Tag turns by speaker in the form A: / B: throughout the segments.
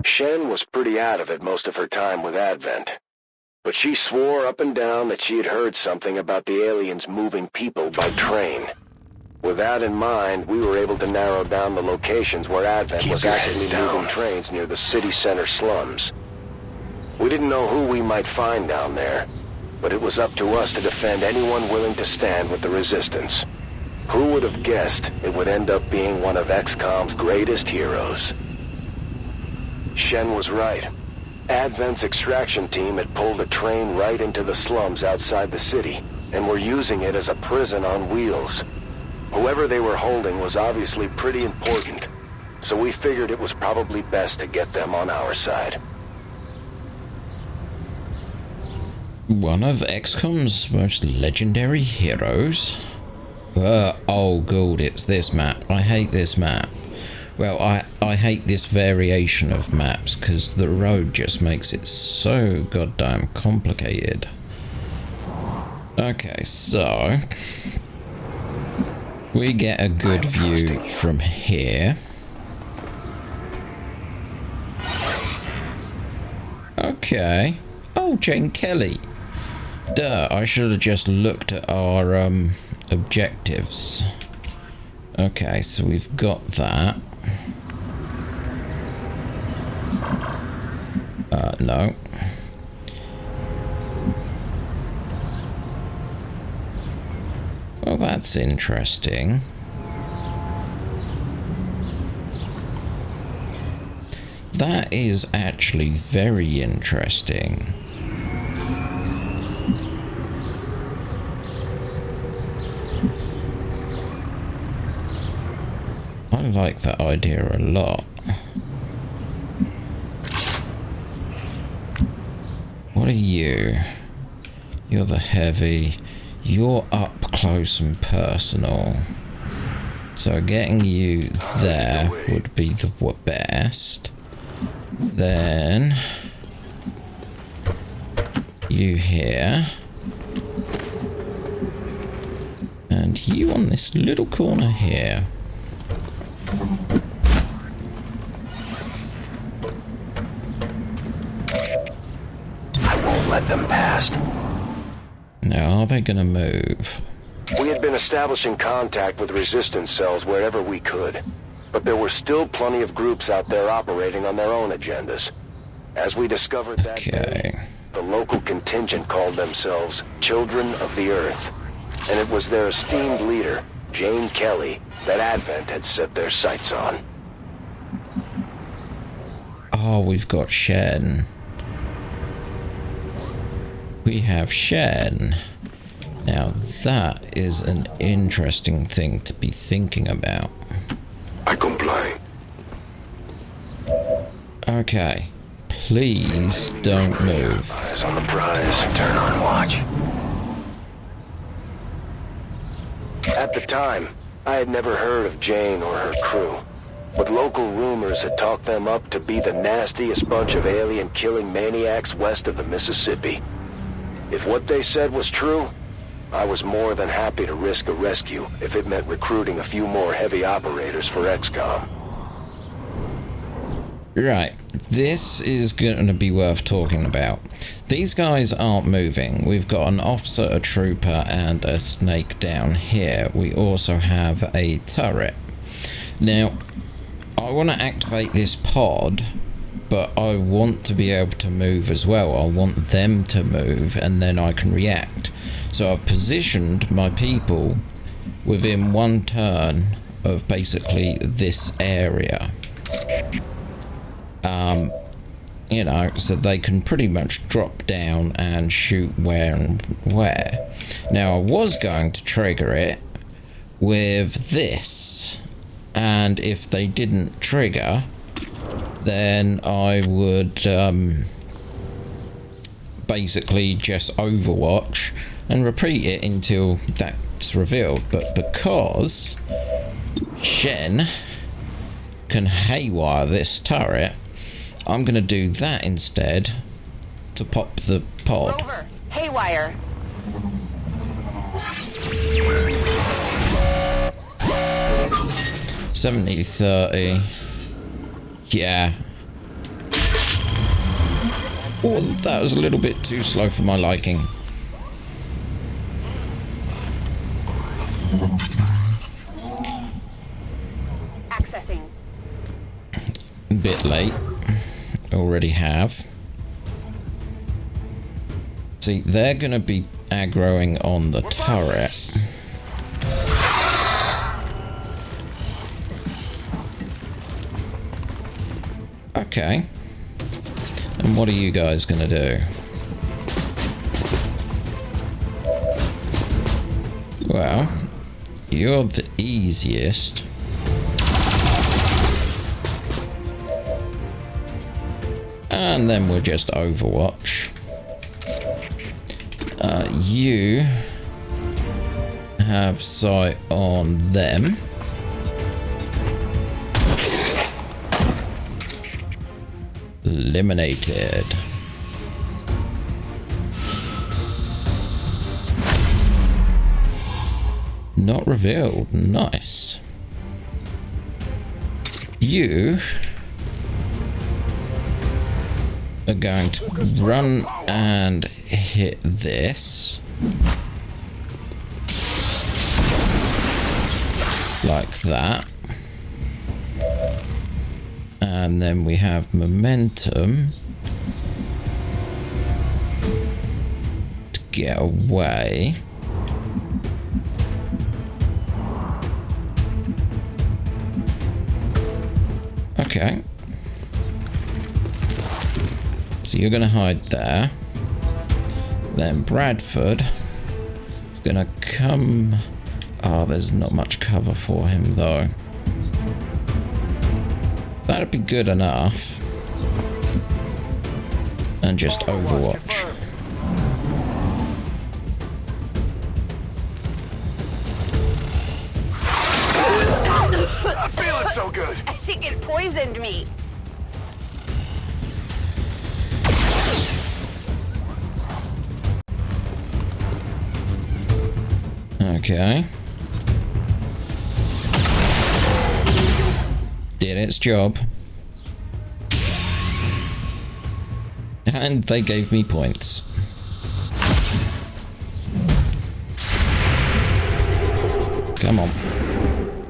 A: Shen was pretty out of it most of her time with Advent, but she swore up and down that she had heard something about the aliens moving people by train. With that in mind, we were able to narrow down the locations where Advent was actively moving trains near the city center slums. We didn't know who we might find down there, but it was up to us to defend anyone willing to stand with the resistance. Who would have guessed it would end up being one of Xcom's greatest heroes? Shen was right. Advent's extraction team had pulled a train right into the slums outside the city, and were using it as a prison on wheels. Whoever they were holding was obviously pretty important, so we figured it was probably best to get them on our side.
B: One of Xcom's most legendary heroes? Oh god, it's this map. I hate this map. Well, I hate this variation of maps because the road just makes it so goddamn complicated. Okay, so we get a good view from here. Okay. Oh, Jane Kelly. Duh, I should have just looked at our objectives. Okay, so we've got that. No. Well, that's interesting. That is actually very interesting. I like that idea a lot. What are you? You're the heavy. You're up close and personal. So getting you there would be the best. Then you here. And you on this little corner here.
A: I won't let them past.
B: Now, are they gonna move?
A: We had been establishing contact with resistance cells wherever we could, but there were still plenty of groups out there operating on their own agendas. As we discovered that day, the local contingent called themselves Children of the Earth, and it was their esteemed leader, Jane Kelly, that Advent had set their sights on.
B: Oh, we've got Shen. We have Shen. Now that is an interesting thing to be thinking about.
A: I comply.
B: Okay. Please don't move.
A: Eyes on the prize. Turn on watch. At the time, I had never heard of Jane or her crew, but local rumors had talked them up to be the nastiest bunch of alien-killing maniacs west of the Mississippi. If what they said was true, I was more than happy to risk a rescue if it meant recruiting a few more heavy operators for Xcom.
B: Right, this is going to be worth talking about. These guys aren't moving. We've got an officer, a trooper, and a snake down here. We also have a turret. Now, I want to activate this pod, but I want to be able to move as well. I want them to move, and then I can react. So I've positioned my people within one turn of basically this area. You know, so they can pretty much drop down and shoot where and where. Now, I was going to trigger it with this, and if they didn't trigger, then I would basically just overwatch and repeat it until that's revealed. But because Shen can haywire this turret, I'm going to do that instead to pop the pod.
C: Rover, haywire.
B: $70-30. Yeah. Oh, that was a little bit too slow for my liking.
C: Accessing.
B: A bit late. Already have. See, they're going to be aggroing on the turret. Okay. And what are you guys going to do? Well, you're the easiest. And then we'll just Overwatch. You have sight on them. Eliminated. Not revealed. Nice. You are going to run and hit this. Like that. And then we have momentum to get away. Okay. So you're going to hide there. Then Bradford is going to come... Oh, there's not much cover for him though. That'd be good enough. And just Overwatch.
A: I'm feeling so good.
C: I think it poisoned me.
B: Okay. Did its job. And they gave me points. Come on.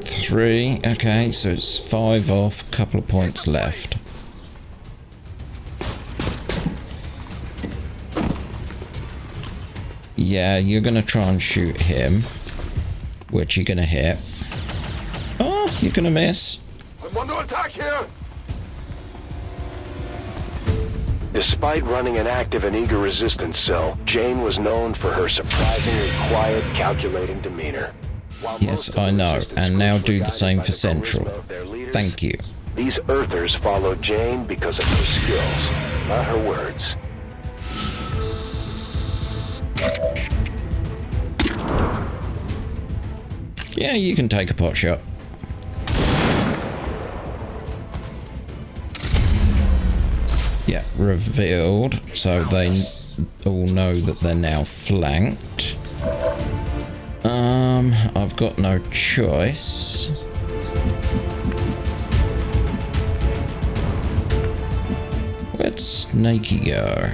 B: 3. Okay, so it's 5 off. A couple of points left. Yeah, you're gonna try and shoot him. Which you're gonna hit. Oh, you're gonna miss.
A: I'm under attack here! Despite running an active and eager resistance cell, Jane was known for her surprisingly quiet, calculating demeanor.
B: Yes, I know, and now do the same for Central. Thank you.
A: These Earthers followed Jane because of her skills, not her words.
B: Yeah, you can take a pot shot. Yeah, revealed, so they all know that they're now flanked. I've got no choice. Where'd Snakey go?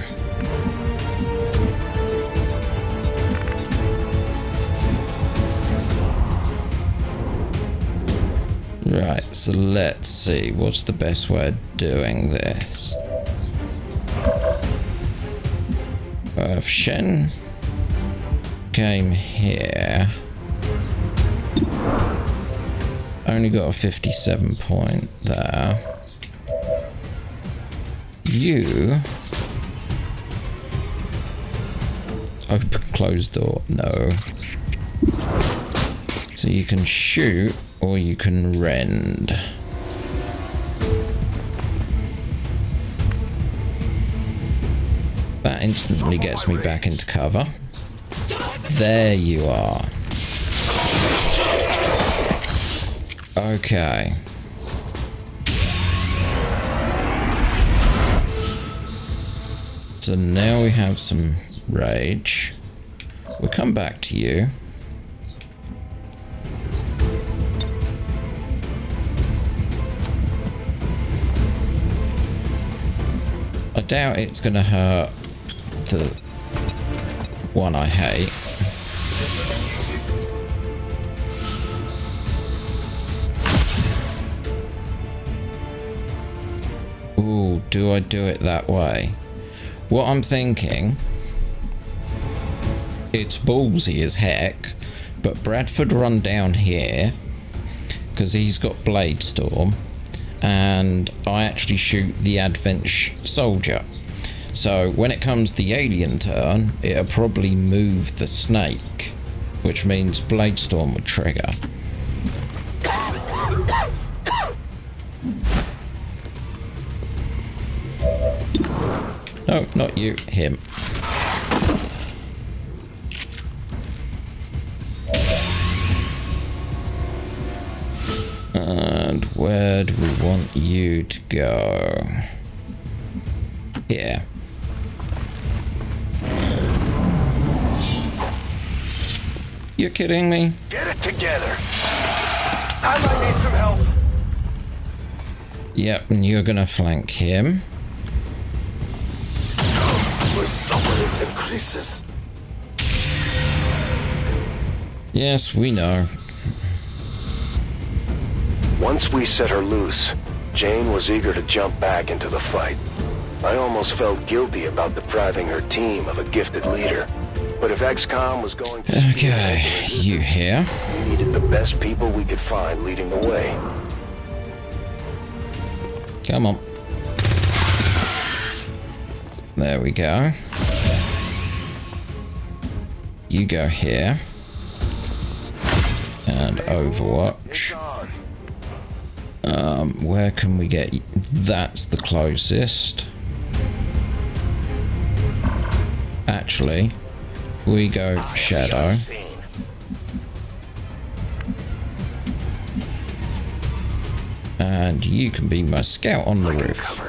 B: Right, so let's see, what's the best way of doing this? If Shen came here, only got a 57 point there. You open, close door, no. So you can shoot or you can rend. That instantly gets me back into cover. There you are. Okay. So now we have some rage. We'll come back to you. I doubt it's gonna hurt the one I hate. Ooh, do I do it that way? What I'm thinking, it's ballsy as heck, but Bradford run down here because he's got Blade Storm, and I actually shoot the Advent soldier. So when it comes the alien turn, it'll probably move the snake, which means Blade Storm would trigger. No, not you, him. And where do we want you to go? Here. You're kidding me?
A: Get it together. I might need some help.
B: Yep, and you're gonna flank him.
A: We're suffering increases.
B: Yes, we know.
A: Once we set her loose, Jane was eager to jump back into the fight. I almost felt guilty about depriving her team of a gifted leader. But if Xcom was going to...
B: Okay, you here?
A: We needed the best people we could find leading the way.
B: Come on. There we go. You go here. And Overwatch. Where can we get... That's the closest. Actually, we go Shadow. And you can be my scout on the roof.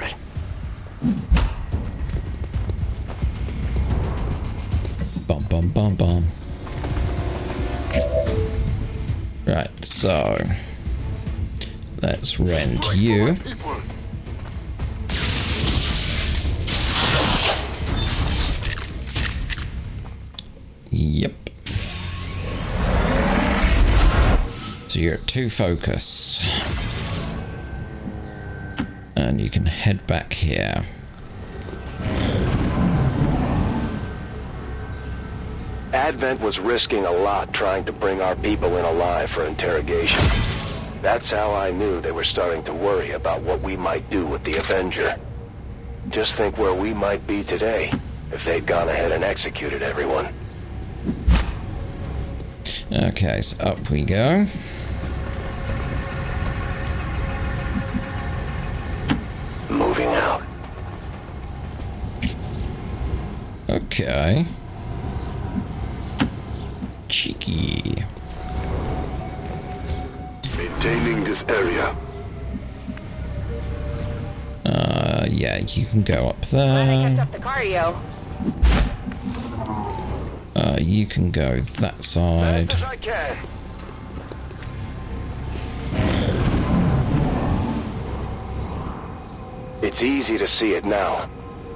B: Bum bum bum bum. Right, so let's rend you. Yep. So you're at 2 focus. And you can head back here.
A: Advent was risking a lot trying to bring our people in alive for interrogation. That's how I knew they were starting to worry about what we might do with the Avenger. Just think where we might be today if they'd gone ahead and executed everyone.
B: Okay, so up we go.
A: Moving out.
B: Okay. Cheeky.
A: Maintaining this area.
B: Yeah, you can go up
C: Glad I
B: there.
C: kept up the cardio.
B: You can go that side.
A: As I can. It's easy to see it now,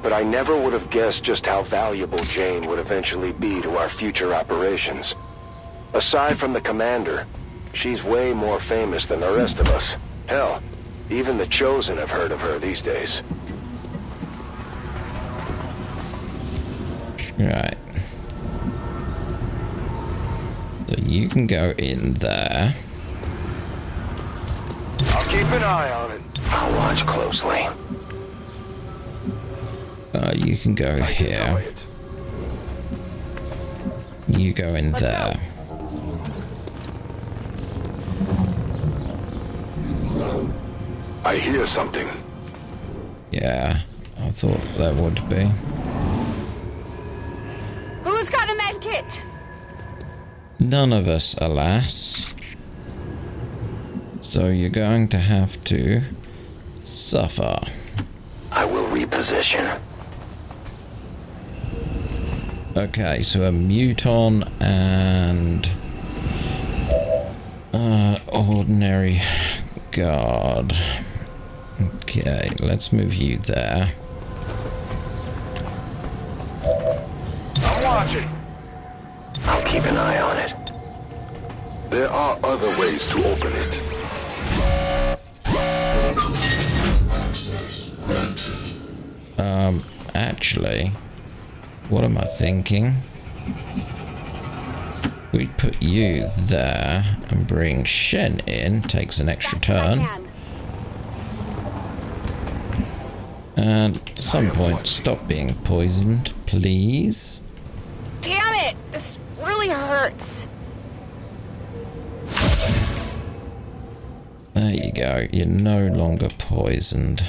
A: but I never would have guessed just how valuable Jane would eventually be to our future operations. Aside from the commander, she's way more famous than the rest of us. Hell, even the Chosen have heard of her these days.
B: Right. So you can go in there.
A: I'll keep an eye on it. I'll watch closely.
B: You can go here. You go in there.
A: I hear something.
B: Yeah, I thought that would be.
C: Who's got a med kit?
B: None of us, alas. So you're going to have to suffer.
A: I will reposition.
B: Okay, so a muton and ordinary guard. Okay, let's move you there.
D: watching.
A: I'll keep an eye on it.
D: There are other ways to open it.
B: Actually, what am I thinking? We'd put you there and bring Shen in, takes an extra turn. And at some point, stop being poisoned, please.
C: Damn it! This really hurts.
B: There you go, you're no longer poisoned.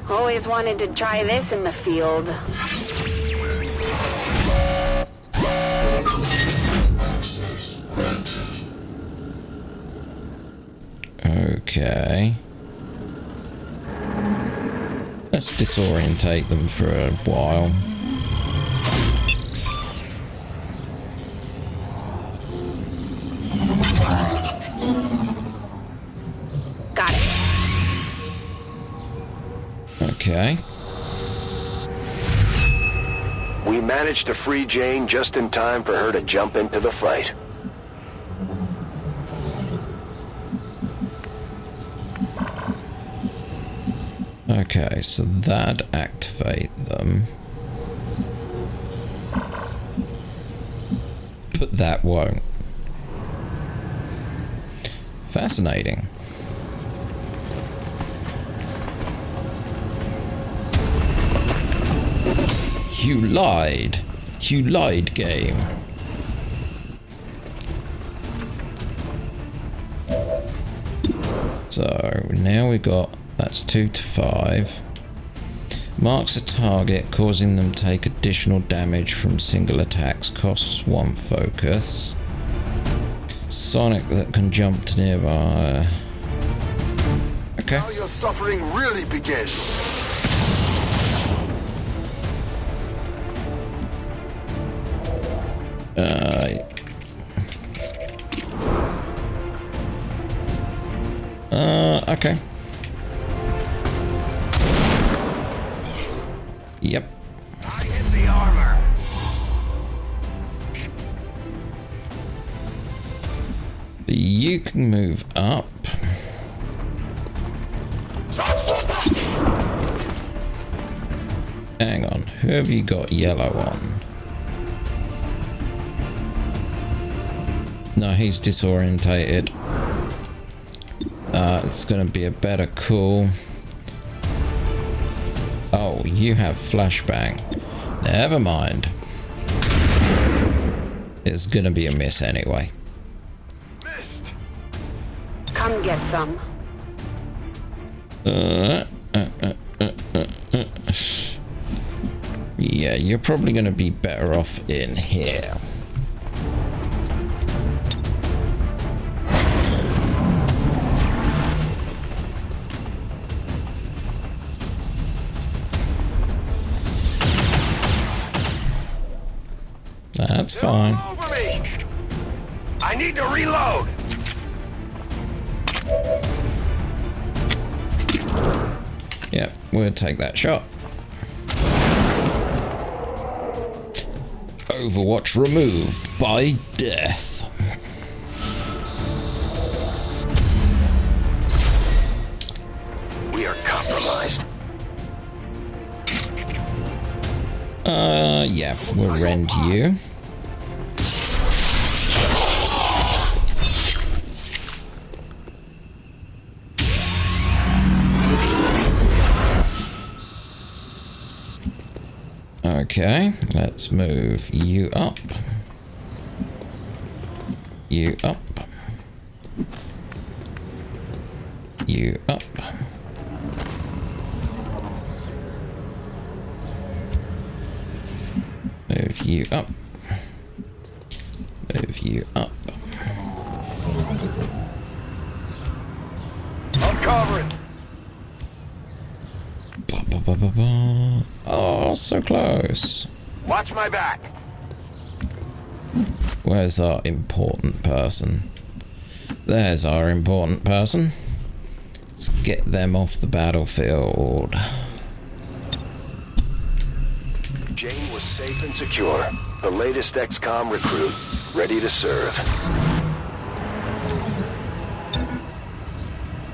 C: Always wanted to try this in the field.
B: Okay. Let's disorientate them for a while.
C: Got it.
B: Okay.
A: We managed to free Jane just in time for her to jump into the fight.
B: Okay, so that'd activate them. But that won't. Fascinating. You lied. You lied, game. So now we got, that's 2 to 5. Marks a target, causing them to take additional damage from single attacks, costs 1 focus. Sonic that can jump to nearby. Okay.
D: Now your suffering really begins.
B: Okay. Yep.
D: I hit the armor.
B: You can move up. Hang on, who have you got yellow on? No, he's disorientated. It's gonna be a better call. Oh, you have flashbang. Never mind. It's gonna be a miss anyway.
C: Come get some.
B: Yeah, you're probably gonna be better off in here. That's fine.
D: Over me. I need to reload.
B: Yep, we'll take that shot. Overwatch removed by death.
A: We are compromised.
B: Yeah, we'll rend you. Okay, let's move you up. You up. You up. Move you up. Move you up.
D: I'm covering.
B: Oh, so close.
D: Watch my back.
B: Where's our important person? There's our important person. Let's get them off the battlefield.
A: Jane was Safe and secure. The latest Xcom recruit, ready to serve.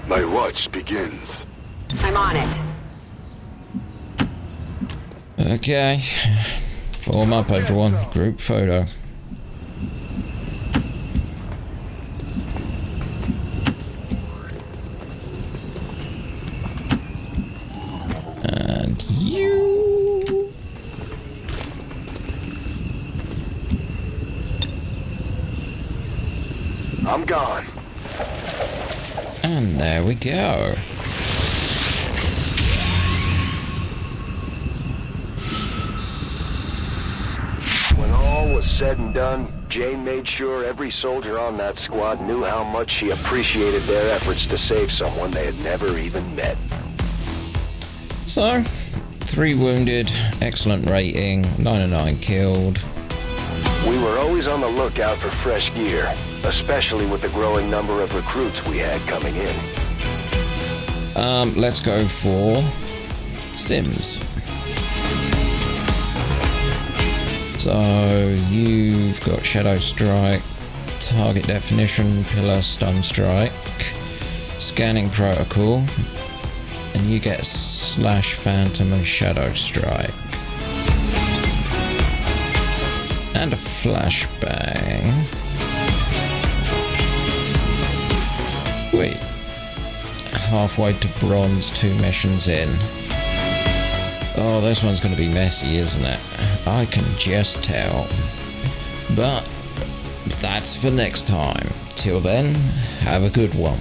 D: My watch begins.
C: I'm on it.
B: Okay. Form up, everyone. Group photo. And you.
A: I'm gone.
B: And there we go.
A: When all was said and done, Jane made sure every soldier on that squad knew how much she appreciated their efforts to save someone they had never even met.
B: So, 3 wounded, excellent rating, 9 of 9 killed.
A: We were always on the lookout for fresh gear, especially with the growing number of recruits we had coming in.
B: Let's go for Sims. So you've got Shadow Strike, Target Definition, Pillar, Stun Strike, Scanning Protocol, and you get Slash, Phantom, and Shadow Strike. And a Flashbang. Wait. Halfway to Bronze, 2 missions in. Oh, this one's going to be messy, isn't it? I can just tell. But that's for next time. Till then, have a good one.